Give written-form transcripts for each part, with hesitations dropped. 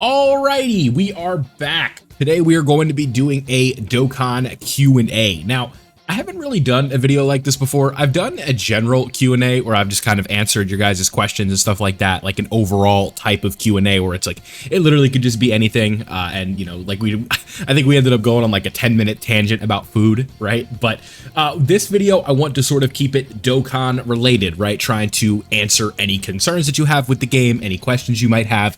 Alrighty, we are back. Today we are going to be doing a Dokkan Q&A. Now, I haven't really done a video like this before. I've done a general Q&A where I've just kind of answered your guys' questions and stuff like that, like an overall type of Q&A where it's like, it literally could just be anything. And, you know, like I think we ended up going on like a 10-minute tangent about food, right? But this video, I want to sort of keep it Dokkan related, right? Trying to answer any concerns that you have with the game, any questions you might have,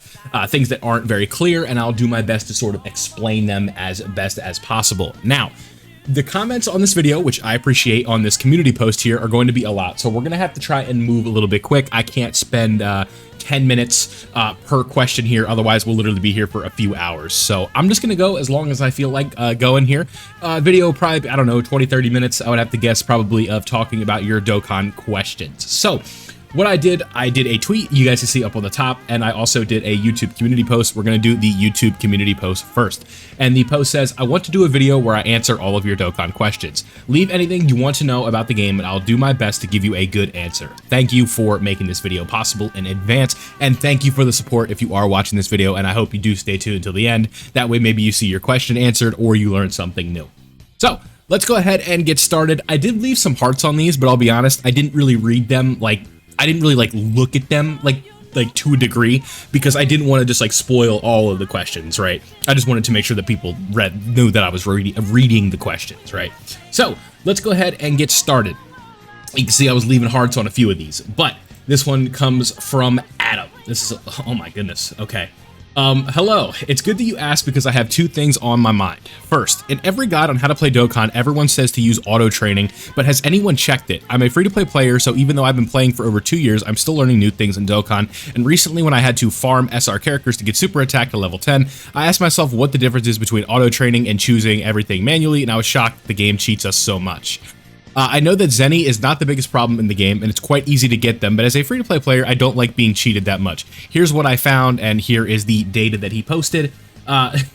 things that aren't very clear, and I'll do my best to sort of explain them as best as possible. Now, the comments on this video, which I appreciate on this community post here, are going to be a lot. So we're going to have to try and move a little bit quick. I can't spend 10 minutes per question here. Otherwise, we'll literally be here for a few hours. So I'm just going to go as long as I feel like going here. Video probably, I don't know, 20-30 minutes, I would have to guess, probably, of talking about your Dokkan questions. So what I did a tweet you guys can see up on the top, and I also did a YouTube community post. We're going to do the YouTube community post first. And the post says, I want to do a video where I answer all of your Dokkan questions. Leave anything you want to know about the game, and I'll do my best to give you a good answer. Thank you for making this video possible in advance, and thank you for the support if you are watching this video, and I hope you do stay tuned until the end. That way maybe you see your question answered or you learn something new. So let's go ahead and get started. I did leave some hearts on these, but I'll be honest, I didn't really read them. I didn't really look at them like to a degree, because I didn't want to just spoil all of the questions, right? I just wanted to make sure that people knew that I was reading the questions, right? So let's go ahead and get started. You can see I was leaving hearts on a few of these, but this one comes from Adam. This is, oh my goodness. Okay. Hello, it's good that you asked because I have two things on my mind. First, in every guide on how to play Dokkan, everyone says to use auto training, but has anyone checked it? I'm a free-to-play player, so even though I've been playing for over 2 years, I'm still learning new things in Dokkan, and recently when I had to farm SR characters to get super attack to level 10, I asked myself what the difference is between auto training and choosing everything manually, and I was shocked the game cheats us so much. I know that Zenny is not the biggest problem in the game, and it's quite easy to get them, but as a free-to-play player, I don't like being cheated that much. Here's what I found, and here is the data that he posted.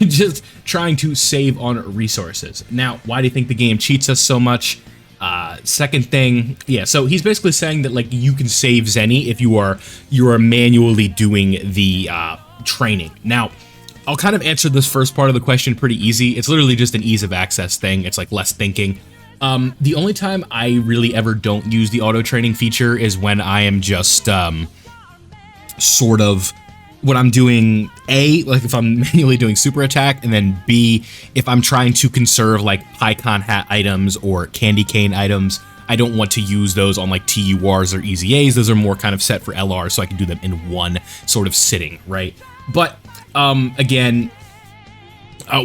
Just trying to save on resources. Now, why do you think the game cheats us so much? Second thing, yeah, so he's basically saying that you can save Zenny if you are manually doing the training. Now, I'll kind of answer this first part of the question pretty easy. It's literally just an ease of access thing. It's like less thinking. The only time I really ever don't use the auto training feature is when I am just sort of when I'm doing A, if I'm manually doing super attack, and then B, if I'm trying to conserve PyCon hat items or candy cane items. I don't want to use those on TURs or EZAs. Those are more kind of set for LR, so I can do them in one sort of sitting, right? But again,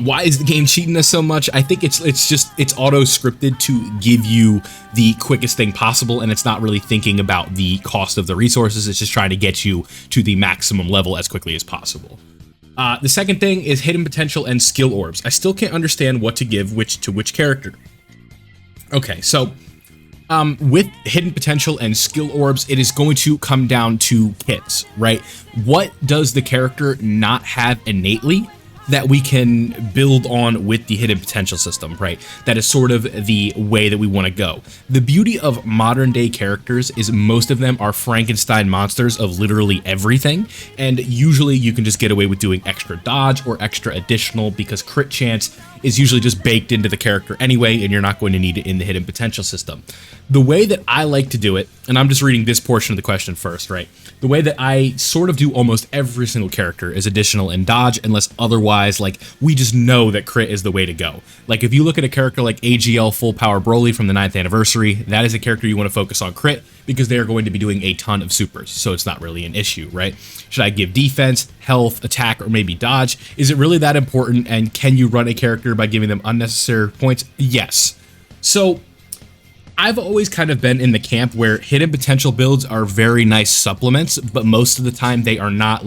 why is the game cheating us so much? I think it's auto scripted to give you the quickest thing possible, and it's not really thinking about the cost of the resources. It's just trying to get you to the maximum level as quickly as possible. The second thing is hidden potential and skill orbs. I still can't understand what to give to which character. Okay, so with hidden potential and skill orbs, it is going to come down to kits, right? What does the character not have innately that we can build on with the hidden potential system, right? That is sort of the way that we want to go. The beauty of modern day characters is most of them are Frankenstein monsters of literally everything, and usually you can just get away with doing extra dodge or extra additional because crit chance is usually just baked into the character anyway, and you're not going to need it in the hidden potential system. The way that I like to do it, and I'm just reading this portion of the question first, right? The way that I sort of do almost every single character is additional and dodge, unless otherwise, we just know that crit is the way to go. If you look at a character like AGL Full Power Broly from the 9th anniversary, that is a character you want to focus on crit because they are going to be doing a ton of supers, so it's not really an issue, right? Should I give defense, health, attack, or maybe dodge? Is it really that important, and can you run a character by giving them unnecessary points? Yes. So I've always kind of been in the camp where hidden potential builds are very nice supplements, but most of the time they are not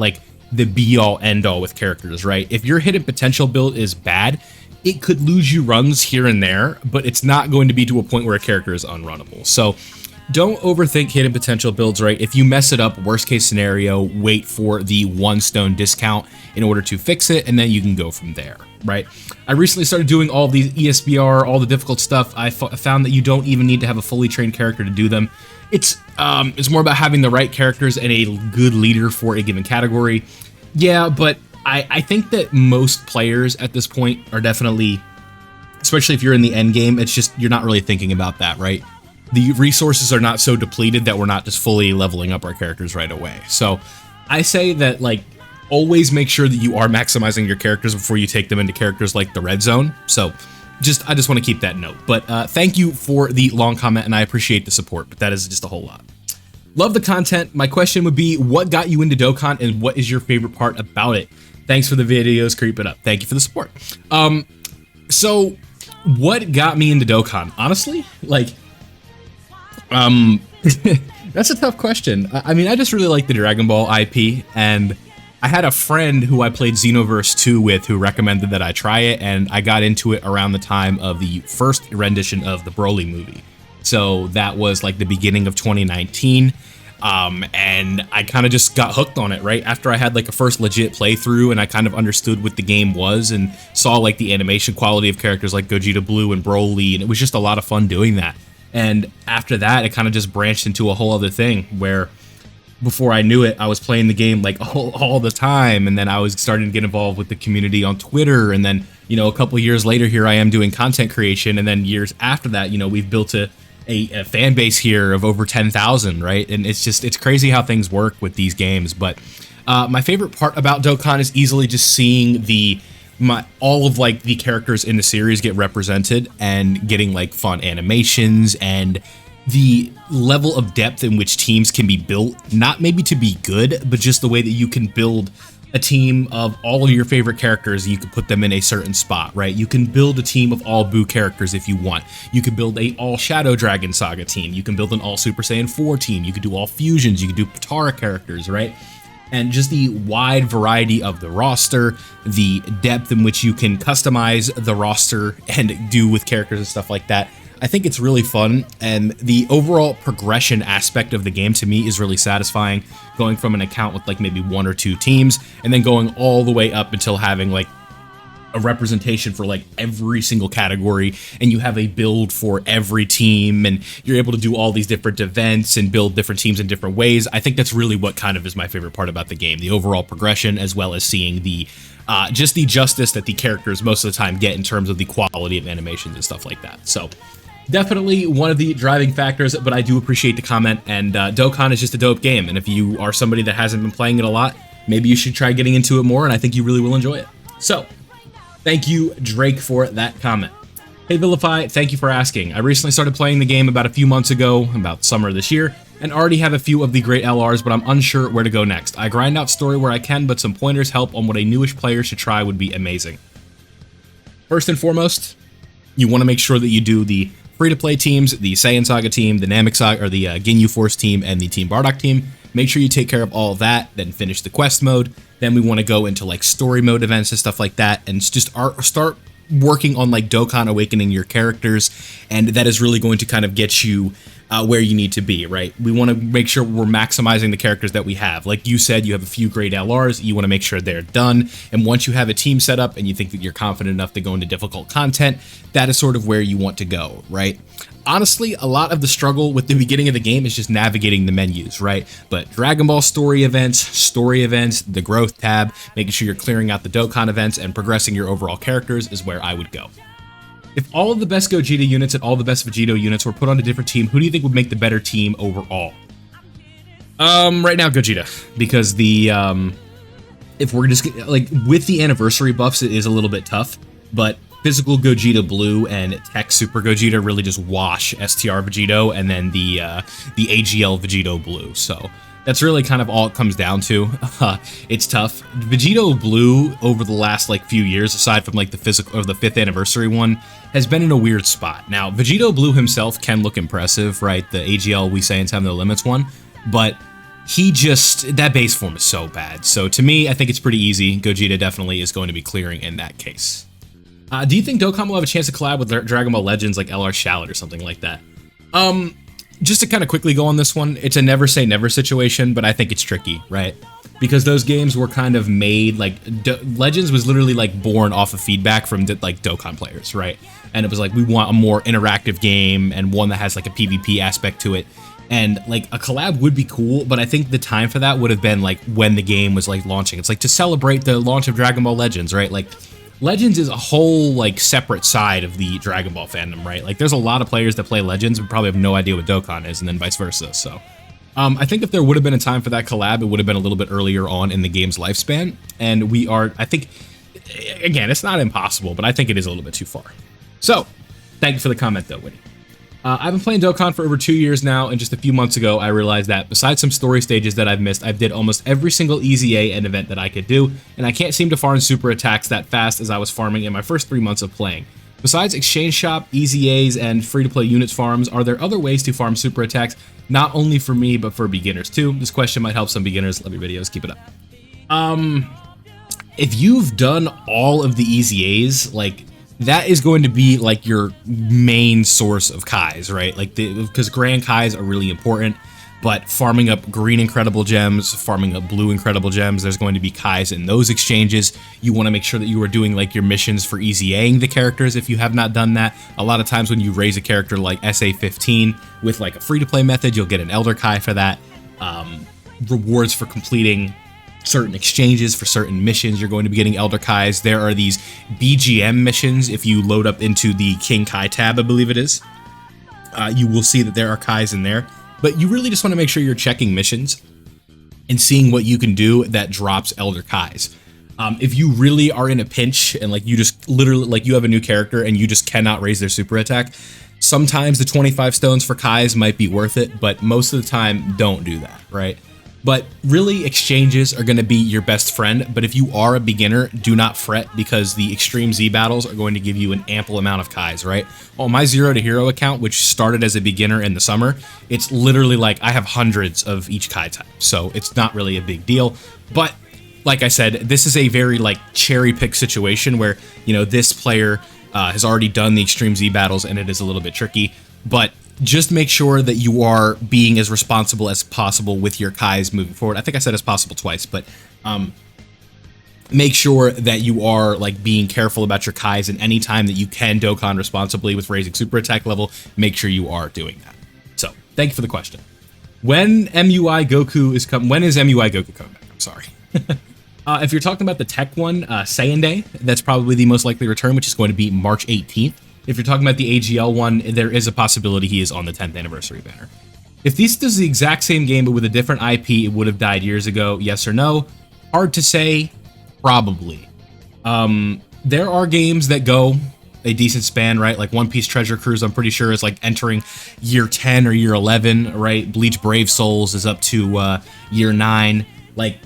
the be-all end-all with characters, right? If your hidden potential build is bad, it could lose you runs here and there, but it's not going to be to a point where a character is unrunnable. So don't overthink hidden potential builds, right? If you mess it up, worst case scenario, wait for the 1 stone discount in order to fix it, and then you can go from there, right? I recently started doing all the ESBR, all the difficult stuff. I found that you don't even need to have a fully trained character to do them. It's more about having the right characters and a good leader for a given category. Yeah, but I think that most players at this point are definitely, especially if you're in the end game, it's just you're not really thinking about that, right? The resources are not so depleted that we're not just fully leveling up our characters right away. So I say that, like, always make sure that you are maximizing your characters before you take them into characters like the red zone. So I just want to keep that note. But thank you for the long comment, and I appreciate the support, but that is just a whole lot. Love the content. My question would be, what got you into Dokkan, and what is your favorite part about it? Thanks for the videos, creep it up. Thank you for the support. So what got me into Dokkan? Honestly, like, that's a tough question. I mean, I just really like the Dragon Ball IP, and I had a friend who I played Xenoverse 2 with who recommended that I try it, and I got into it around the time of the first rendition of the Broly movie. So that was like the beginning of 2019, and I kind of just got hooked on it right after I had like a first legit playthrough, and I kind of understood what the game was and saw like the animation quality of characters like Gogeta Blue and Broly, and it was just a lot of fun doing that. And after that, it kind of just branched into a whole other thing where before I knew it, I was playing the game like all the time, and then I was starting to get involved with the community on Twitter, and then, you know, a couple years later, here I am doing content creation, and then years after that, you know, we've built a fan base here of over 10,000, right? And it's crazy how things work with these games. But my favorite part about Dokkan is easily just seeing all of like the characters in the series get represented and getting like fun animations and the level of depth in which teams can be built, not maybe to be good, but just the way that you can build a team of all of your favorite characters. You can put them in a certain spot, right? You can build a team of all Buu characters if you want. You can build a all Shadow Dragon Saga team. You can build an all Super Saiyan 4 team. You can do all fusions. You can do Potara characters, right? And just the wide variety of the roster, the depth in which you can customize the roster and do with characters and stuff like that. I think it's really fun, and the overall progression aspect of the game to me is really satisfying, going from an account with like maybe 1 or 2 teams and then going all the way up until having like a representation for like every single category, and you have a build for every team, and you're able to do all these different events and build different teams in different ways. I think that's really what kind of is my favorite part about the game, the overall progression, as well as seeing the just the justice that the characters most of the time get in terms of the quality of animations and stuff like that. So definitely one of the driving factors, but I do appreciate the comment, and Dokkan is just a dope game, and if you are somebody that hasn't been playing it a lot, maybe you should try getting into it more, and I think you really will enjoy it. So, thank you, Drake, for that comment. Hey Vilify, thank you for asking. I recently started playing the game about a few months ago, about summer this year, and already have a few of the great LRs, but I'm unsure where to go next. I grind out story where I can, but some pointers help on what a newish player should try would be amazing. First and foremost, you want to make sure that you do the free-to-play teams, the Saiyan Saga team, the Namek Saga, or the Ginyu Force team, and the Team Bardock team. Make sure you take care of all of that, then finish the quest mode. Then we want to go into like story mode events and stuff like that, and just start working on like Dokkan awakening your characters, and that is really going to kind of get you where you need to be, right? We want to make sure we're maximizing the characters that we have. Like you said, you have a few great LRs, you want to make sure they're done, and once you have a team set up and you think that you're confident enough to go into difficult content, that is sort of where you want to go, right? Honestly, a lot of the struggle with the beginning of the game is just navigating the menus, right? But Dragon Ball story events, the growth tab, making sure you're clearing out the Dokkan events and progressing your overall characters is where I would go. If all of the best Gogeta units and all the best Vegito units were put on a different team, who do you think would make the better team overall? Right now, Gogeta, because the, if we're just, like, with the anniversary buffs, it is a little bit tough, but physical Gogeta Blue and Tech Super Gogeta really just wash STR Vegito and then the AGL Vegito Blue, so that's really kind of all it comes down to. It's tough. Vegito Blue over the last like few years, aside from like the physical or the 5th anniversary one, has been in a weird spot. Now, Vegito Blue himself can look impressive, right? The AGL We Saiyans Have No Limits one, but that base form is so bad. So to me, I think it's pretty easy. Gogeta definitely is going to be clearing in that case. Do you think Dokkan will have a chance to collab with Dragon Ball Legends like LR Shallot or something like that? Just to kind of quickly go on this one, it's a never say never situation, but I think it's tricky, right? Because those games were kind of made, like, Legends was literally, like, born off of feedback from, like, Dokkan players, right? And it was like, we want a more interactive game and one that has, like, a PvP aspect to it. And like a collab would be cool, but I think the time for that would have been like when the game was like launching. It's like to celebrate the launch of Dragon Ball Legends, right? Like Legends is a whole like separate side of the Dragon Ball fandom, right? Like there's a lot of players that play Legends but probably have no idea what Dokkan is, and then vice versa. So I think if there would have been a time for that collab, it would have been a little bit earlier on in the game's lifespan. And we are, I think, again, it's not impossible, but I think it is a little bit too far. So thank you for the comment though, Winnie. I've been playing Dokkan for over 2 years now, and just a few months ago, I realized that besides some story stages that I've missed, I've did almost every single EZA and event that I could do, and I can't seem to farm super attacks that fast as I was farming in my first 3 months of playing. Besides Exchange Shop, EZAs, and free-to-play units farms, are there other ways to farm super attacks, not only for me, but for beginners too? This question might help some beginners. Love your videos. Keep it up. If you've done all of the EZAs, like, that is going to be like your main source of Kais, right? Like, because Grand Kais are really important, but farming up green incredible gems, farming up blue incredible gems, there's going to be Kais in those exchanges. You want to make sure that you are doing like your missions for EZAing the characters if you have not done that. A lot of times when you raise a character like SA15 with like a free-to-play method, you'll get an Elder Kai for that. Rewards for completing certain exchanges for certain missions, you're going to be getting Elder Kais. There are these BGM missions. If you load up into the King Kai tab, I believe it is, you will see that there are Kais in there. But you really just want to make sure you're checking missions and seeing what you can do that drops Elder Kais. If you really are in a pinch and like you just literally like you have a new character and you just cannot raise their super attack, sometimes the 25 stones for Kais might be worth it, but most of the time don't do that, right? But really, exchanges are going to be your best friend. But if you are a beginner, do not fret, because the Extreme Z battles are going to give you an ample amount of Kais, right? On my Zero to Hero account, which started as a beginner in the summer, it's literally like I have hundreds of each Kai type. So it's not really a big deal. But like I said, this is a very like cherry pick situation where, you know, this player has already done the Extreme Z battles and it is a little bit tricky. But just make sure that you are being as responsible as possible with your Kais moving forward. I think I said as possible twice, but make sure that you are like being careful about your Kais, and any time that you can Dokkan responsibly with raising super attack level, make sure you are doing that. So thank you for the question. When MUI Goku is coming? When is MUI Goku coming back? I'm sorry. If you're talking about the tech one, Saiyan Day, that's probably the most likely return, which is going to be March 18th. If you're talking about the AGL one, there is a possibility he is on the 10th anniversary banner. If this is the exact same game but with a different IP, it would have died years ago, yes or no? Hard to say, probably. There are games that go a decent span, right? Like One Piece Treasure Cruise, I'm pretty sure is like entering year 10 or year 11, right? Bleach Brave Souls is up to year 9. Like,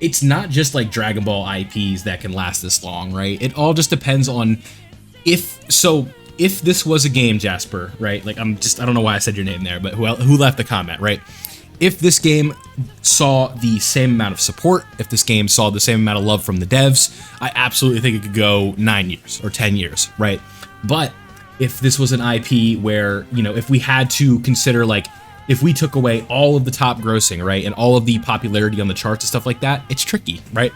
it's not just like Dragon Ball IPs that can last this long, right? It all just depends on if this was a game, Jasper, right? Like, I don't know why I said your name there, but who left the comment, right? If this game saw the same amount of support, if this game saw the same amount of love from the devs, I absolutely think it could go 9 years or 10 years, right? But if this was an IP where, you know, if we had to consider, like, if we took away all of the top grossing, right, and all of the popularity on the charts and stuff like that, it's tricky, right?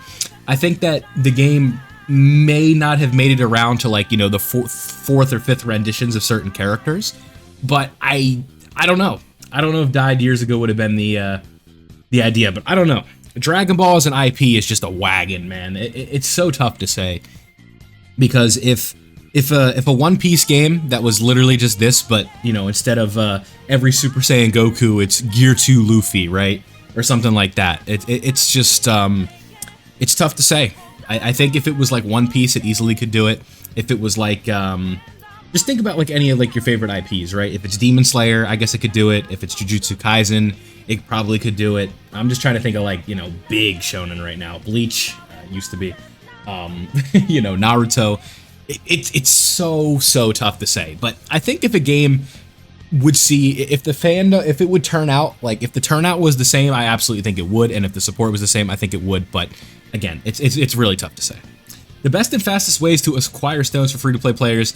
I think that the game may not have made it around to, like, you know, the fourth or fifth renditions of certain characters, but I don't know. I don't know if died years ago would have been the idea, but I don't know. Dragon Ball as an IP is just a wagon, man. It's so tough to say, because if a One Piece game that was literally just this, but, you know, instead of every Super Saiyan Goku, it's Gear 2 Luffy, right, or something like that, it's just it's tough to say. I think if it was like One Piece, it easily could do it. If it was like, just think about like any of like your favorite IPs, right? If it's Demon Slayer, I guess it could do it. If it's Jujutsu Kaisen, it probably could do it. I'm just trying to think of like, you know, big shonen right now. Bleach used to be, you know, Naruto. It's so tough to say. But I think if a game would see, if it would turn out, like if the turnout was the same, I absolutely think it would. And if the support was the same, I think it would. But again, it's really tough to say. The best and fastest ways to acquire stones for free-to-play players.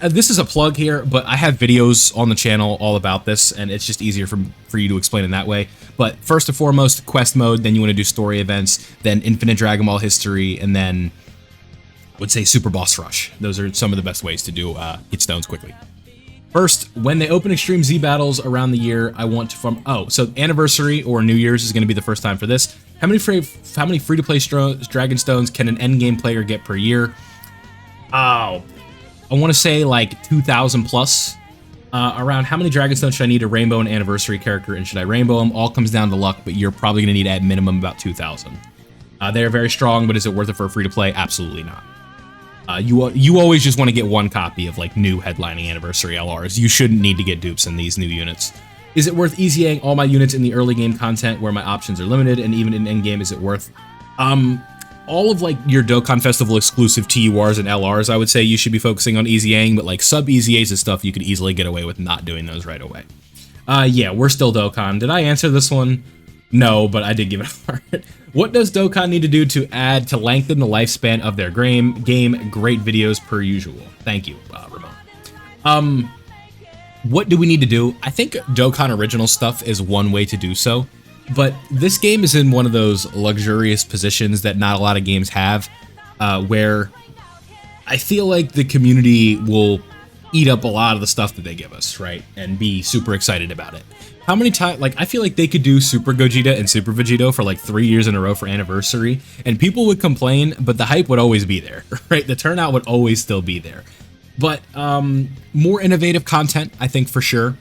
This is a plug here, but I have videos on the channel all about this, and it's just easier for you to explain in that way. But first and foremost, quest mode, then you want to do story events, then Infinite Dragon Ball History, and then I would say Super Boss Rush. Those are some of the best ways to do get stones quickly. First, when they open Extreme Z battles around the year, I want to farm. Oh, so anniversary or New Year's is going to be the first time for this. How many free-to-play Dragon Stones can an endgame player get per year? Oh, I want to say like 2,000 plus. Around how many Dragon Stones should I need to rainbow an anniversary character, and should I rainbow them? All comes down to luck, but you're probably going to need at minimum about 2,000. They are very strong, but is it worth it for a free-to-play? Absolutely not. You always just want to get one copy of like new headlining anniversary LRs. You shouldn't need to get dupes in these new units. Is it worth easying all my units in the early game content where my options are limited, and even in endgame is it worth? All of like your Dokkan Festival exclusive TURs and LRs, I would say you should be focusing on easying, but like sub easy A's and stuff, you could easily get away with not doing those right away. Yeah, we're still Dokkan. Did I answer this one? No, but I did give it a heart. What does Dokkan need to do to lengthen the lifespan of their game? Great videos per usual. Thank you, Ramon. What do we need to do? I think Dokkan original stuff is one way to do so, but this game is in one of those luxurious positions that not a lot of games have, where I feel like the community will eat up a lot of the stuff that they give us, right? And be super excited about it. How many times, like, I feel like they could do Super Gogeta and Super Vegito for like 3 years in a row for anniversary, and people would complain, but the hype would always be there, right? The turnout would always still be there. But more innovative content, I think, for sure.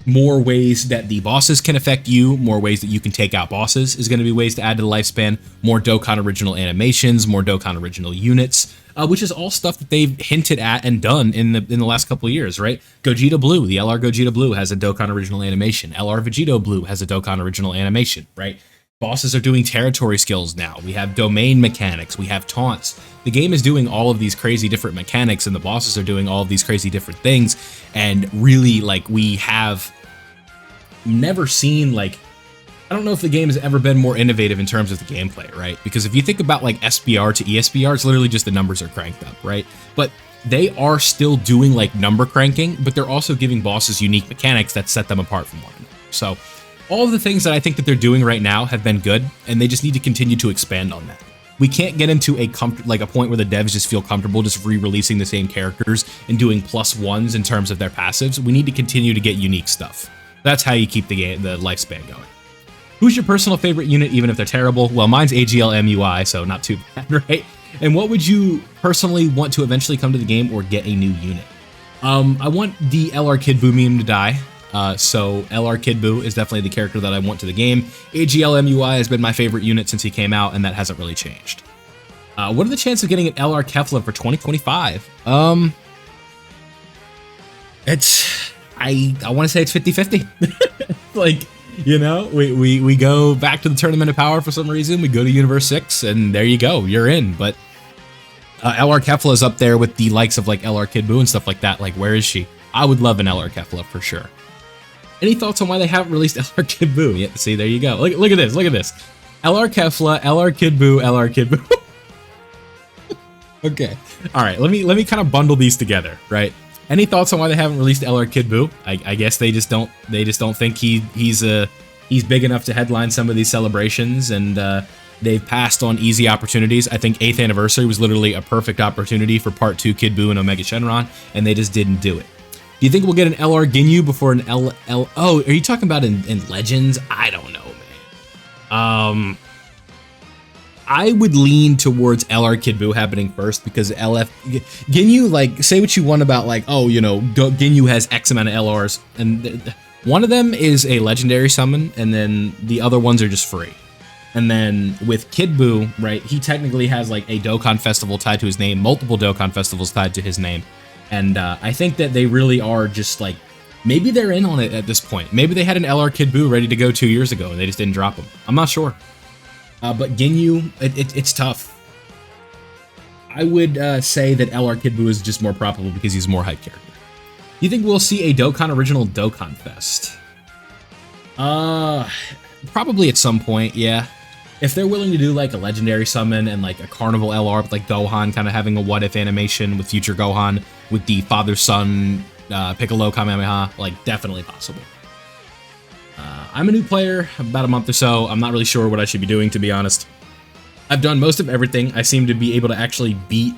More ways that the bosses can affect you, more ways that you can take out bosses is going to be ways to add to the lifespan. More Dokkan original animations, more Dokkan original units, which is all stuff that they've hinted at and done in the last couple of years, right? Gogeta Blue, the LR Gogeta Blue has a Dokkan original animation. LR Vegito Blue has a Dokkan original animation, right? Bosses are doing territory skills now. We have domain mechanics. We have taunts. The game is doing all of these crazy different mechanics, and the bosses are doing all of these crazy different things. And really, like, we have never seen, like, I don't know if the game has ever been more innovative in terms of the gameplay, right? Because if you think about like SBR to ESBR, it's literally just the numbers are cranked up, right? But they are still doing like number cranking, but they're also giving bosses unique mechanics that set them apart from one another. So all of the things that I think that they're doing right now have been good, and they just need to continue to expand on that. We can't get into a point where the devs just feel comfortable just re-releasing the same characters and doing +1s in terms of their passives. We need to continue to get unique stuff. That's how you keep the lifespan going. Who's your personal favorite unit, even if they're terrible? Well, mine's AGL MUI, so not too bad, right? And what would you personally want to eventually come to the game or get a new unit? I want the LR Kid Buu meme to die. So LR Kid Buu is definitely the character that I want to the game. AGL MUI has been my favorite unit since he came out, and that hasn't really changed. What are the chances of getting an LR Kefla for 2025? I want to say it's 50-50. Like, you know, we go back to the Tournament of Power for some reason. We go to Universe 6, and there you go. You're in. But LR Kefla is up there with the likes of like LR Kid Buu and stuff like that. Like, where is she? I would love an LR Kefla for sure. Any thoughts on why they haven't released LR Kid Buu? Yeah, see, there you go. Look at this. Look at this. LR Kefla, LR Kid Buu, LR Kid Buu. Okay. All right. Let me kind of bundle these together, right? Any thoughts on why they haven't released LR Kid Buu? I guess they just don't think he's big enough to headline some of these celebrations, and they've passed on easy opportunities. I think 8th anniversary was literally a perfect opportunity for Part 2 Kid Buu and Omega Shenron, and they just didn't do it. Do you think we'll get an LR Ginyu before an Oh, are you talking about in Legends? I don't know, man. I would lean towards LR Kid Buu happening first, because Ginyu, like, say what you want about, like, oh, you know, Ginyu has X amount of LRs, and one of them is a legendary summon, and then the other ones are just free. And then with Kid Buu, right, he technically has like a Dokkan festival tied to his name, multiple Dokkan festivals tied to his name. And I think that they really are just like, maybe they're in on it at this point. Maybe they had an LR Kid Buu ready to go 2 years ago, and they just didn't drop him. I'm not sure. But Ginyu, it's tough. I would say that LR Kid Buu is just more probable because he's a more hype character. Do you think we'll see a Dokkan original Dokkan Fest? Probably at some point, yeah. If they're willing to do like a legendary summon and like a carnival LR with like Gohan kind of having a what if animation with future Gohan with the father-son Piccolo Kamehameha, like definitely possible. I'm a new player, about a month or so. I'm not really sure what I should be doing, to be honest. I've done most of everything. I seem to be able to actually beat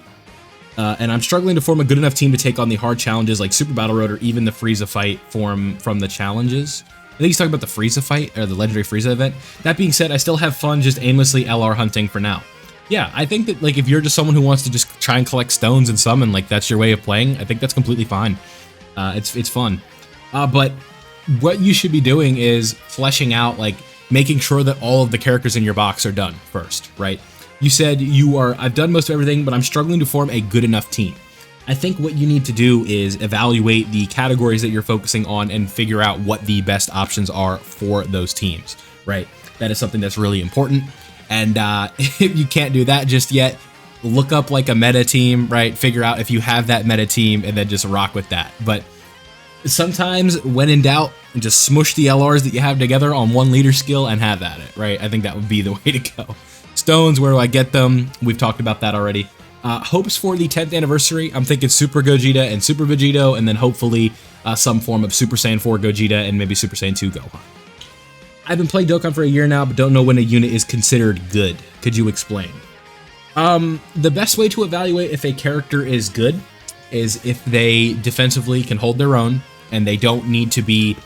And I'm struggling to form a good enough team to take on the hard challenges like Super Battle Road or even the Frieza fight form from the challenges. I think he's talking about the Frieza fight or the Legendary Frieza event. That being said, I still have fun just aimlessly LR hunting for now. Yeah, I think that like if you're just someone who wants to just try and collect stones and summon, like that's your way of playing, I think that's completely fine. It's fun. But what you should be doing is fleshing out, like making sure that all of the characters in your box are done first, right? You said I've done most of everything, but I'm struggling to form a good enough team. I think what you need to do is evaluate the categories that you're focusing on and figure out what the best options are for those teams, right? That is something that's really important. And if you can't do that just yet, look up like a meta team, right? Figure out if you have that meta team and then just rock with that. But sometimes when in doubt, just smush the LRs that you have together on one leader skill and have at it, right? I think that would be the way to go. Stones, where do I get them? We've talked about that already. Hopes for the 10th anniversary. I'm thinking Super Gogeta and Super Vegito, and then hopefully some form of Super Saiyan 4 Gogeta and maybe Super Saiyan 2 Gohan. I've been playing Dokkan for a year now, but don't know when a unit is considered good. Could you explain? The best way to evaluate if a character is good is if they defensively can hold their own and they don't need to be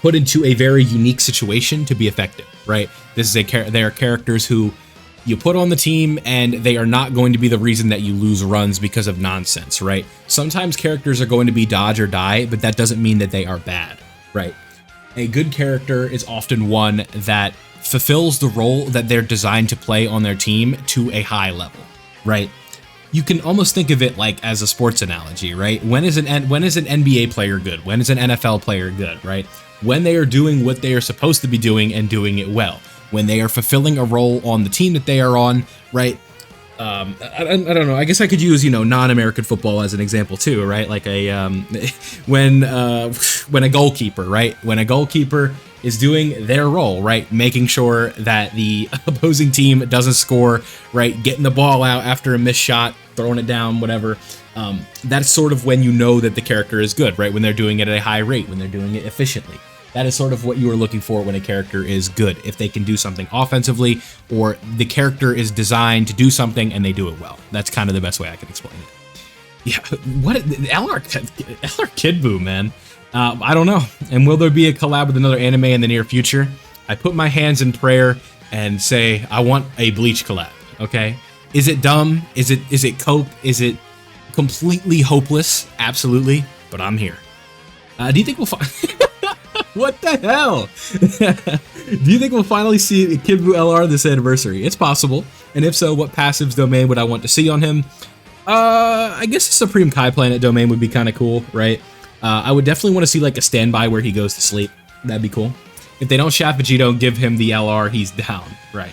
put into a very unique situation to be effective, right? They are characters who you put on the team and they are not going to be the reason that you lose runs because of nonsense, right? Sometimes characters are going to be dodge or die, but that doesn't mean that they are bad, right? A good character is often one that fulfills the role that they're designed to play on their team to a high level, right? You can almost think of it like as a sports analogy, right? When is an NBA player good? When is an NFL player good, right? When they are doing what they are supposed to be doing and doing it well. When they are fulfilling a role on the team that they are on, right? I don't know. I guess I could use, non-American football as an example too, right? Like when a goalkeeper, right? When a goalkeeper is doing their role, right? Making sure that the opposing team doesn't score, right? Getting the ball out after a missed shot, throwing it down, whatever. That's sort of when you know that the character is good, right? When they're doing it at a high rate, when they're doing it efficiently. That is sort of what you are looking for when a character is good. If they can do something offensively, or the character is designed to do something and they do it well. That's kind of the best way I can explain it. Yeah, what LR Kid Buu, man. I don't know. And will there be a collab with another anime in the near future? I put my hands in prayer and say I want a Bleach collab. Okay, is it dumb? Is it cope? Is it completely hopeless? Absolutely. But I'm here. Do you think we'll find? What the hell? Do you think we'll finally see Kid Buu LR this anniversary? It's possible. And if so, what passives domain would I want to see on him? I guess a Supreme Kai Planet domain would be kind of cool, right? I would definitely want to see like a standby where he goes to sleep. That'd be cool. If they don't shaft Vegito and give him the LR, he's down, right?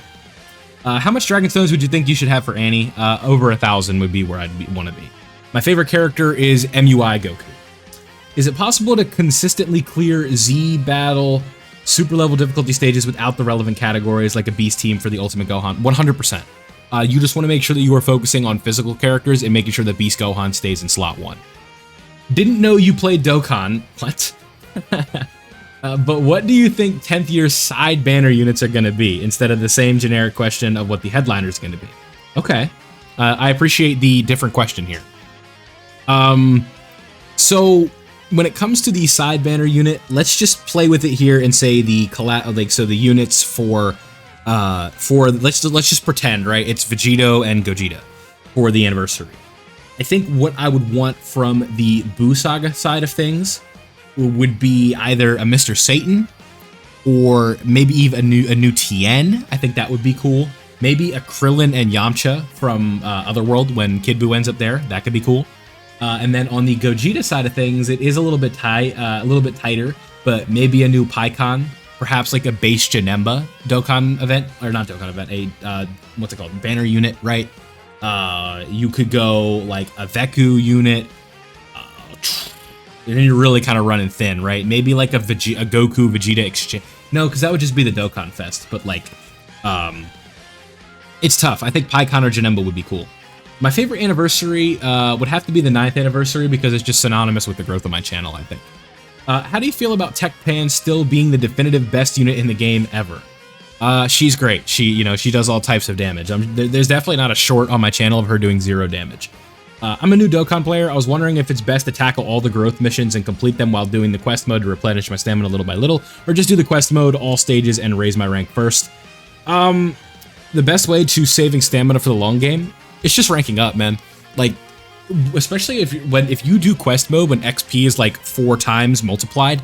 How much Dragon Stones would you think you should have for Annie? Over 1,000 would be where I'd want to be. My favorite character is MUI Goku. Is it possible to consistently clear Z battle super level difficulty stages without the relevant categories like a beast team for the Ultimate Gohan? 100%. You just want to make sure that you are focusing on physical characters and making sure that Beast Gohan stays in slot 1. Didn't know you played Dokkan. What? But what do you think 10th year side banner units are going to be instead of the same generic question of what the headliner is going to be? Okay. I appreciate the different question here. So when it comes to the side banner unit, let's just play with it here and say the units for let's just pretend, right? It's Vegito and Gogeta for the anniversary. I think what I would want from the Buu Saga side of things would be either a Mr. Satan or maybe even a new Tien. I think that would be cool. Maybe a Krillin and Yamcha from Otherworld when Kid Buu ends up there. That could be cool. And then on the Gogeta side of things, it is a little bit tighter, but maybe a new Pikkon, perhaps like a base Janemba Dokkan event, or not Dokkan event, a what's it called, banner unit, right? You could go like a Veku unit. Then you're really kind of running thin, right? Maybe like a Goku Vegeta exchange. No, because that would just be the Dokkan Fest. But like, it's tough. I think Pikkon or Janemba would be cool. My favorite anniversary would have to be the 9th anniversary because it's just synonymous with the growth of my channel, I think. How do you feel about Tech-Pan still being the definitive best unit in the game ever? She's great. She does all types of damage. There's definitely not a short on my channel of her doing 0 damage. I'm a new Dokkan player. I was wondering if it's best to tackle all the growth missions and complete them while doing the quest mode to replenish my stamina little by little, or just do the quest mode, all stages, and raise my rank first. The best way to saving stamina for the long game is just ranking up, man. Like, especially if you do quest mode when XP is like 4 times multiplied,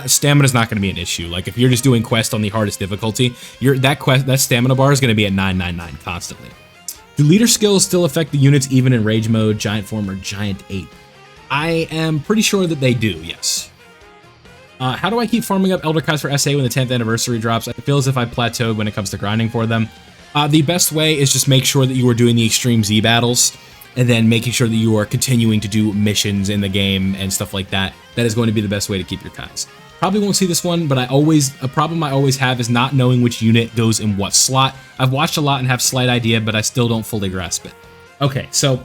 stamina's not going to be an issue. Like if you're just doing quest on the hardest difficulty, that stamina bar is going to be at 999 constantly. Do leader skills still affect the units even in rage mode, giant form, or giant ape? I am pretty sure that they do, yes. How do I keep farming up Elder Cards for SA when the 10th anniversary drops? I feel as if I plateaued when it comes to grinding for them. The best way is just make sure that you are doing the Extreme Z battles, and then making sure that you are continuing to do missions in the game and stuff like that. That is going to be the best way to keep your Kais. Probably won't see this one, but a problem I always have is not knowing which unit goes in what slot. I've watched a lot and have slight idea, but I still don't fully grasp it. Okay, so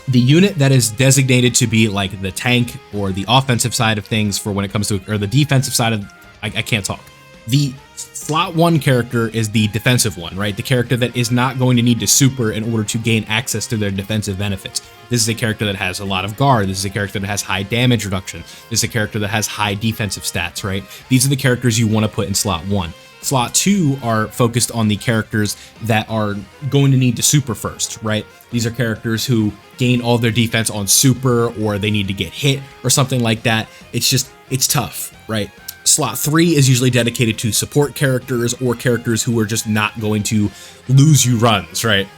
the unit that is designated to be like the tank or the offensive side of things for when it comes to, or the defensive side of, I can't talk. The slot 1 character is the defensive one, right? The character that is not going to need to super in order to gain access to their defensive benefits. This is a character that has a lot of guard. This is a character that has high damage reduction. This is a character that has high defensive stats, right? These are the characters you want to put in slot 1. Slot 2 are focused on the characters that are going to need to super first, right? These are characters who gain all their defense on super, or they need to get hit or something like that. It's tough, right? Slot 3 is usually dedicated to support characters or characters who are just not going to lose you runs, right?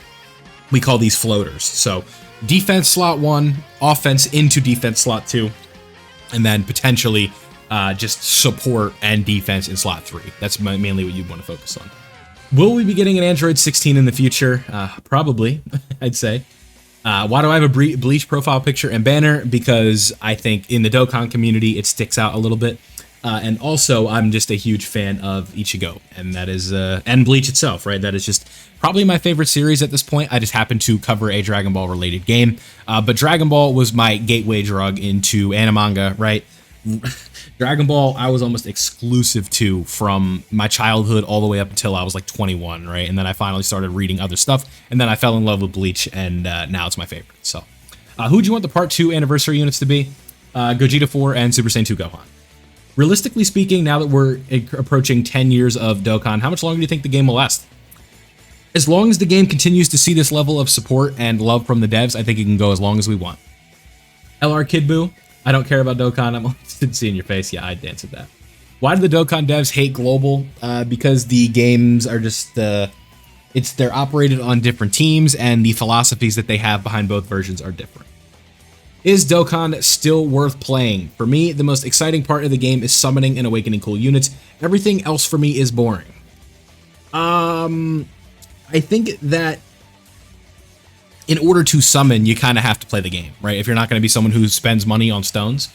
We call these floaters. So defense slot 1, offense into defense slot 2, and then potentially just support and defense in slot 3. That's mainly what you'd want to focus on. Will we be getting an Android 16 in the future? Probably, I'd say. Why do I have a Bleach profile picture and banner? Because I think in the Dokkan community, it sticks out a little bit. And also, I'm just a huge fan of Ichigo, and that is, and Bleach itself, right? That is just probably my favorite series at this point. I just happen to cover a Dragon Ball related game, but Dragon Ball was my gateway drug into animanga, right? Dragon Ball, I was almost exclusive to from my childhood all the way up until I was like 21, right? And then I finally started reading other stuff, and then I fell in love with Bleach, and now it's my favorite. So, who do you want the Part 2 anniversary units to be? Gogeta 4 and Super Saiyan 2 Gohan. Realistically speaking, now that we're approaching 10 years of Dokkan, how much longer do you think the game will last? As long as the game continues to see this level of support and love from the devs, I think it can go as long as we want. LR Kid Boo, I don't care about Dokkan. I'm interested in seeing your face. Yeah, I'd answer that. Why do the Dokkan devs hate global? Because the games are just, they're operated on different teams, and the philosophies that they have behind both versions are different. Is Dokkan still worth playing? For me, the most exciting part of the game is summoning and awakening cool units. Everything else for me is boring. I think that in order to summon, you kind of have to play the game, right? If you're not going to be someone who spends money on stones.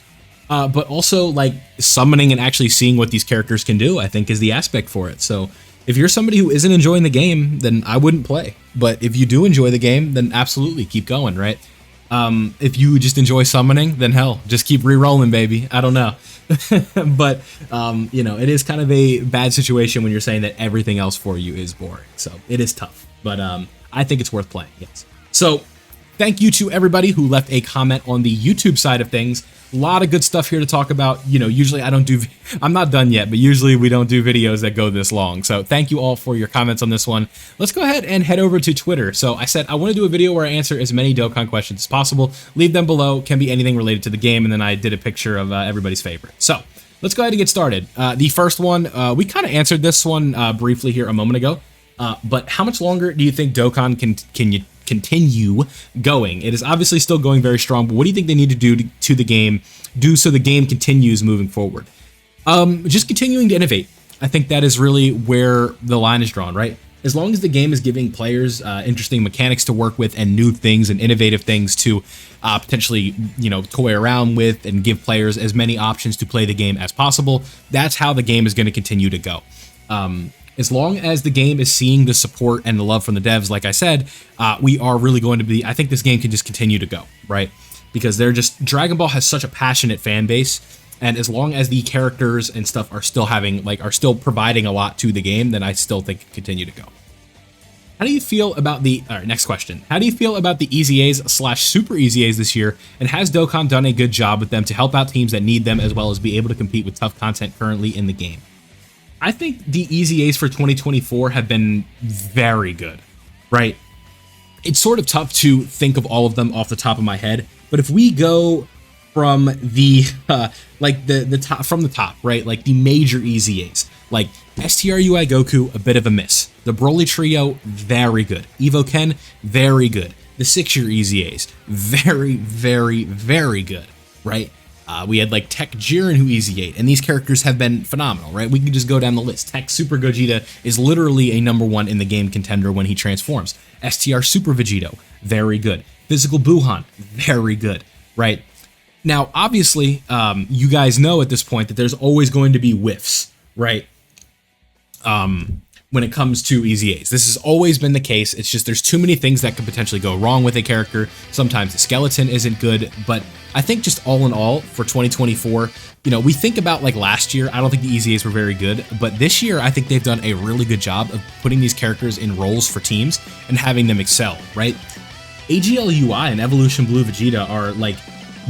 But also, like, summoning and actually seeing what these characters can do, I think, is the aspect for it. So if you're somebody who isn't enjoying the game, then I wouldn't play. But if you do enjoy the game, then absolutely keep going, right? If you just enjoy summoning, then hell, just keep re-rolling, baby. I don't know. But, you know, it is kind of a bad situation when you're saying that everything else for you is boring. So it is tough, but I think it's worth playing, yes. So thank you to everybody who left a comment on the YouTube side of things. A lot of good stuff here to talk about. You know, usually I'm not done yet, but usually we don't do videos that go this long. So thank you all for your comments on this one. Let's go ahead and head over to Twitter. So I said I want to do a video where I answer as many Dokkan questions as possible. Leave them below. Can be anything related to the game. And then I did a picture of everybody's favorite. So let's go ahead and get started. The first one, we kind of answered this one briefly here a moment ago. But how much longer do you think Dokkan can you continue going? It is obviously still going very strong, but what do you think they need to do to the game, so the game continues moving forward? Just continuing to innovate. I think that is really where the line is drawn, right? As long as the game is giving players interesting mechanics to work with and new things and innovative things to potentially, you know, toy around with and give players as many options to play the game as possible, that's how the game is going to continue to go. As long as the game is seeing the support and the love from the devs, like I said, we are really going to be, I think this game can just continue to go, right? Because Dragon Ball has such a passionate fan base, and as long as the characters and stuff are still providing a lot to the game, then I still think it can continue to go. How do you feel about the, all right, next question. How do you feel about the EZAs slash super EZAs this year? And has Dokkan done a good job with them to help out teams that need them as well as be able to compete with tough content currently in the game? I think the EZAs for 2024 have been very good, right? It's sort of tough to think of all of them off the top of my head, but if we go from the like the top, from the top, right? Like the major EZAs, like STRUI Goku, a bit of a miss. The Broly trio, very good. Evo Ken, very good. The 6-year EZAs, very, very, very good, right? We had like Tech Jiren who EZ8, and these characters have been phenomenal, right? We can just go down the list. Tech Super Gogeta is literally a #1 in the game contender when he transforms. STR Super Vegito, very good. Physical Buhan, very good, right? Now, obviously, you guys know at this point that there's always going to be whiffs, right? When it comes to EZAs. This has always been the case. It's just there's too many things that could potentially go wrong with a character. Sometimes the skeleton isn't good, but I think just all in all for 2024, you know, we think about like last year, I don't think the EZAs were very good, but this year I think they've done a really good job of putting these characters in roles for teams and having them excel, right? AGL-UI and Evolution Blue Vegeta are like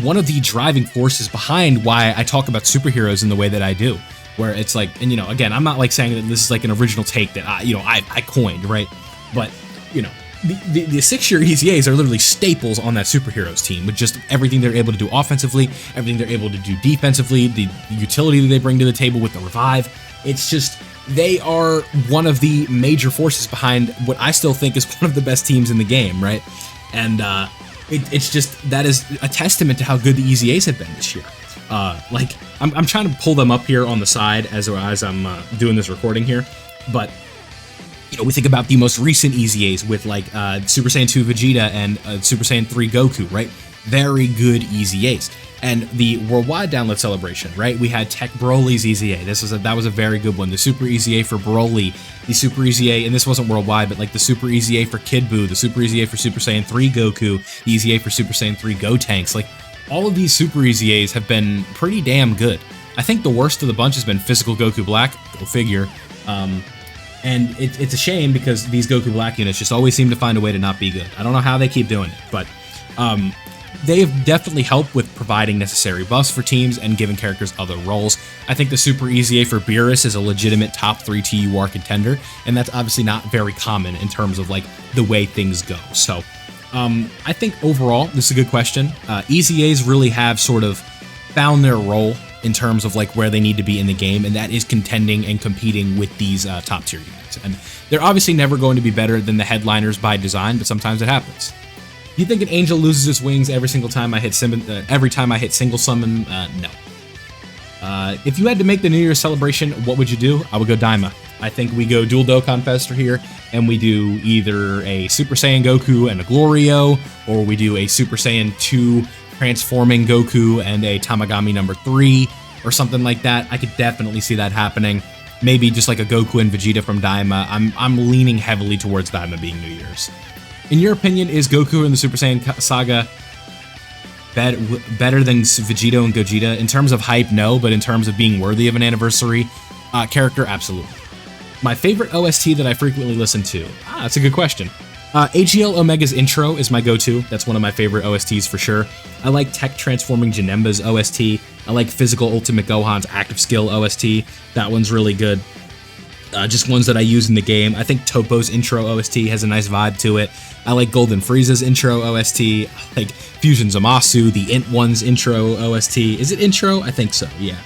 one of the driving forces behind why I talk about superheroes in the way that I do. Where it's like, and you know, again, I'm not like saying that this is like an original take that I coined, right? But you know, the 6-year EZAs are literally staples on that superheroes team with just everything they're able to do offensively, everything they're able to do defensively, the utility that they bring to the table with the revive. It's just they are one of the major forces behind what I still think is one of the best teams in the game, right? And it's just that is a testament to how good the EZAs have been this year. Like I'm trying to pull them up here on the side as I'm doing this recording here, but you know, we think about the most recent EZAs with like Super Saiyan 2 Vegeta and Super Saiyan 3 Goku, right? Very good EZAs. And the worldwide download celebration, right? We had Tech Broly's EZA. That was a very good one. The Super EZA for Broly, the Super EZA, and this wasn't worldwide, but like the Super EZA for Kid Buu, the Super EZA for Super Saiyan 3 Goku, the EZA for Super Saiyan 3 Gotenks, like. All of these Super EZAs have been pretty damn good. I think the worst of the bunch has been Physical Goku Black, go figure. And it's a shame because these Goku Black units just always seem to find a way to not be good. I don't know how they keep doing it, but they have definitely helped with providing necessary buffs for teams and giving characters other roles. I think the Super EZA for Beerus is a legitimate top 3 TUR contender, and that's obviously not very common in terms of like the way things go. So I think overall, this is a good question. EZAs really have sort of found their role in terms of like where they need to be in the game, and that is contending and competing with these top tier units. And they're obviously never going to be better than the headliners by design, but sometimes it happens. Do you think an angel loses its wings every single time I hit single summon? No. If you had to make the New Year's celebration, what would you do? I would go Daima. I think we go dual Dokkan Fester here, and we do either a Super Saiyan Goku and a Glorio, or we do a Super Saiyan 2 transforming Goku and a Tamagami number 3, or something like that. I could definitely see that happening. Maybe just like a Goku and Vegeta from Daima. I'm leaning heavily towards Daima being New Year's. In your opinion, is Goku in the Super Saiyan saga better than Vegito and Gogeta? In terms of hype, no, but in terms of being worthy of an anniversary character, absolutely. My favorite OST that I frequently listen to? That's a good question. AGL Omega's intro is my go-to. That's one of my favorite OSTs for sure. I like Tech Transforming Janemba's OST. I like Physical Ultimate Gohan's Active Skill OST. That one's really good. Just ones that I use in the game. I think Topo's intro OST has a nice vibe to it. I like Golden Frieza's intro OST. I like Fusion Zamasu, the Int One's intro OST. Is it intro? I think so, yeah.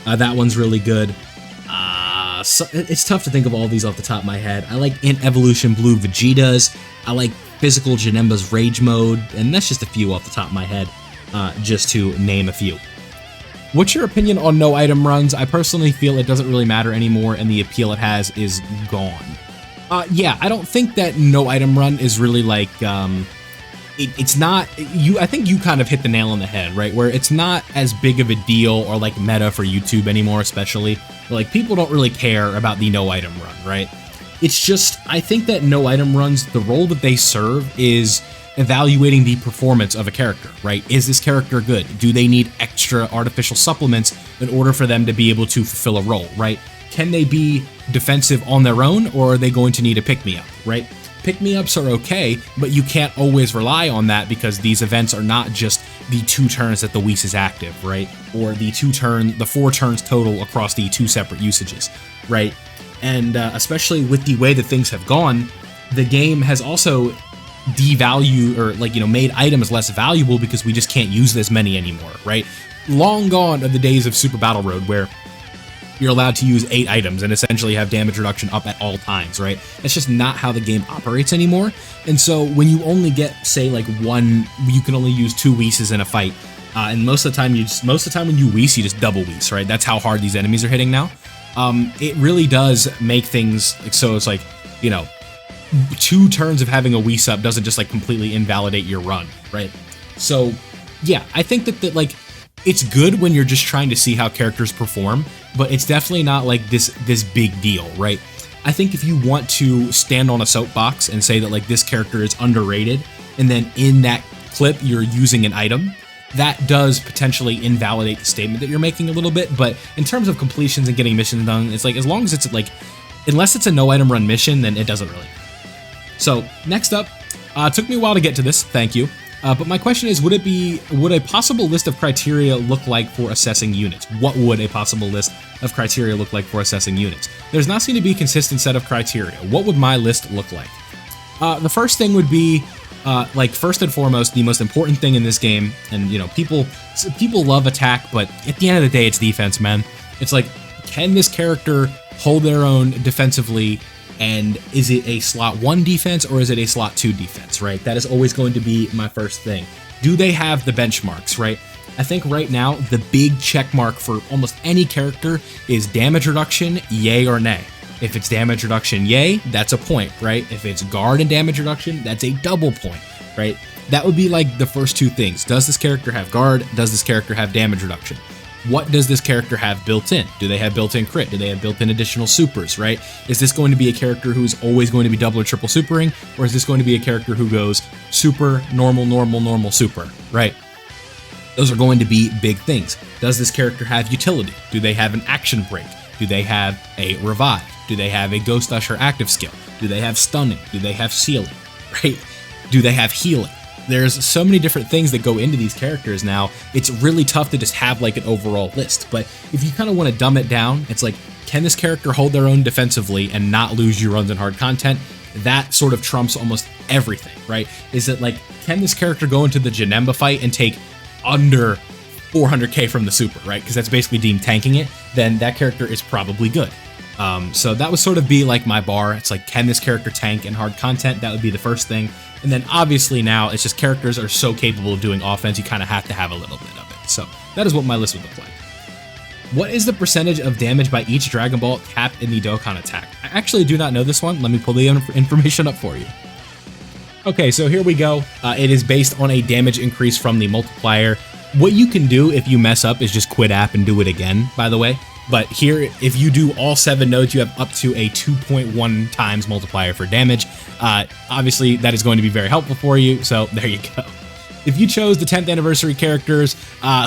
That one's really good. So it's tough to think of all these off the top of my head. I like Int Evolution Blue Vegeta's. I like Physical Janemba's Rage Mode, and that's just a few off the top of my head, just to name a few. What's your opinion on no item runs? I personally feel it doesn't really matter anymore, and the appeal it has is gone. Yeah, I don't think that no item run is really like, it's not, I think you kind of hit the nail on the head, right? Where it's not as big of a deal or like meta for YouTube anymore, especially. Like, people don't really care about the no item run, right? It's just, I think that no item runs, the role that they serve is evaluating the performance of a character, right? Is this character good? Do they need extra artificial supplements in order for them to be able to fulfill a role, right? Can they be defensive on their own, or are they going to need a pick-me-up, right? pick-me-ups are okay, but you can't always rely on that because these events are not just the 2 turns that the Whis is active, right? Or the 4 turns total across the 2 separate usages, right? And especially with the way that things have gone, the game has also devalued or made items less valuable because we just can't use this many anymore, right? Long gone are the days of Super Battle Road where you're allowed to use 8 items and essentially have damage reduction up at all times, right? That's just not how the game operates anymore. And so when you only get, say, like you can only use 2 Whis in a fight, and most of the time when you Whis, you just double Whis, right? That's how hard these enemies are hitting now. It really does make things so it's like, 2 turns of having a Whis up doesn't just like completely invalidate your run, right? So yeah, I think that it's good when you're just trying to see how characters perform, but it's definitely not like this big deal, right? I think if you want to stand on a soapbox and say that like this character is underrated, and then in that clip you're using an item, that does potentially invalidate the statement that you're making a little bit. But in terms of completions and getting missions done, it's like as long as it's like, unless it's a no item run mission, then it doesn't really matter. So next up, took me a while to get to this, thank you. But my question is, would a possible list of criteria look like for assessing units? What would a possible list of criteria look like for assessing units? There's not seem to be a consistent set of criteria. What would my list look like? The first thing would be, first and foremost, the most important thing in this game, and people love attack, but at the end of the day, it's defense, man. It's like, can this character hold their own defensively? And is it a slot 1 defense or is it a slot 2 defense, right? That is always going to be my first thing. Do they have the benchmarks, right? I think right now, the big check mark for almost any character is damage reduction, yay or nay. If it's damage reduction, yay, that's a point, right? If it's guard and damage reduction, that's a double point, right? That would be like the first 2 things. Does this character have guard? Does this character have damage reduction? What does this character have built in? Do they have built-in crit? Do they have built-in additional supers, right? Is this going to be a character who's always going to be double or triple supering? Or is this going to be a character who goes super, normal, normal, normal, super, right? Those are going to be big things. Does this character have utility? Do they have an action break? Do they have a revive? Do they have a Ghost Usher active skill? Do they have stunning? Do they have sealing, right? Do they have healing? There's so many different things that go into these characters now, it's really tough to just have like an overall list. But if you kind of want to dumb it down, it's like, can this character hold their own defensively and not lose you runs in hard content? That sort of trumps almost everything, right? Is it like, can this character go into the Janemba fight and take under 400k from the super, right? Because that's basically deemed tanking it, then that character is probably good. So that would sort of be like my bar. It's like, can this character tank in hard content? That would be the first thing. And then obviously now it's just characters are so capable of doing offense, you kind of have to have a little bit of it. So that is what my list would look like. What is the percentage of damage by each Dragon Ball capped in the Dokkan attack? I actually do not know this one. Let me pull the information up for you. Okay, so here we go. It is based on a damage increase from the multiplier. What you can do if you mess up is just quit app and do it again, by the way. But here, if you do all 7 nodes, you have up to a 2.1 times multiplier for damage. Obviously, that is going to be very helpful for you, so there you go. If you chose the 10th anniversary characters,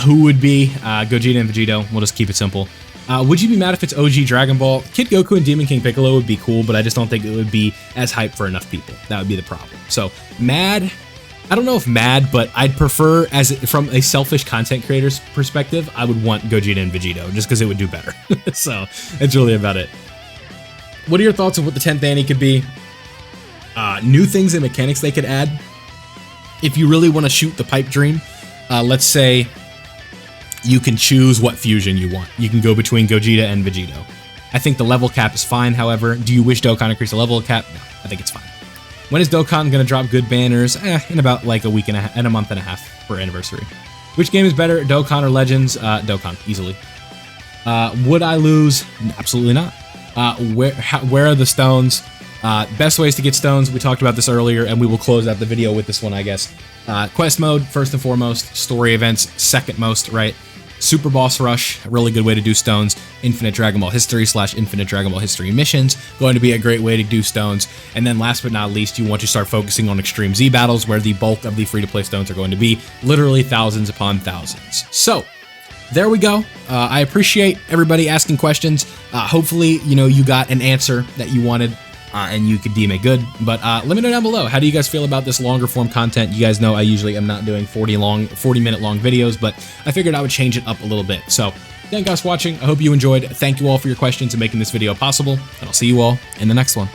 who would be Gogeta and Vegito? We'll just keep it simple. Would you be mad if it's OG Dragon Ball? Kid Goku and Demon King Piccolo would be cool, but I just don't think it would be as hype for enough people. That would be the problem. So, mad... I don't know if mad, but I'd prefer, from a selfish content creator's perspective, I would want Gogeta and Vegito, just because it would do better. So, that's really about it. What are your thoughts on what the 10th Annie could be? New things and mechanics they could add. If you really want to shoot the pipe dream, let's say you can choose what fusion you want. You can go between Gogeta and Vegito. I think the level cap is fine, however. Do you wish Dokkan increased the level cap? No, I think it's fine. When is Dokkan gonna drop good banners? In about like a week and a month and a half for anniversary. Which game is better, Dokkan or Legends? Dokkan, easily. Would I lose? Absolutely not. Where are the stones? Best ways to get stones, we talked about this earlier, and we will close out the video with this one, I guess. Quest mode, first and foremost. Story events, second most, right? Super Boss Rush, a really good way to do stones. Infinite Dragon Ball History / Infinite Dragon Ball History missions, going to be a great way to do stones. And then last but not least, you want to start focusing on Extreme Z battles, where the bulk of the free-to-play stones are going to be, literally thousands upon thousands. So, there we go. I appreciate everybody asking questions. Hopefully, you got an answer that you wanted. and you could deem it good. But let me know down below, how do you guys feel about this longer form content? You guys know I usually am not doing 40-minute long videos, but I figured I would change it up a little bit. So thank you guys for watching. I hope you enjoyed. Thank you all for your questions and making this video possible, and I'll see you all in the next one.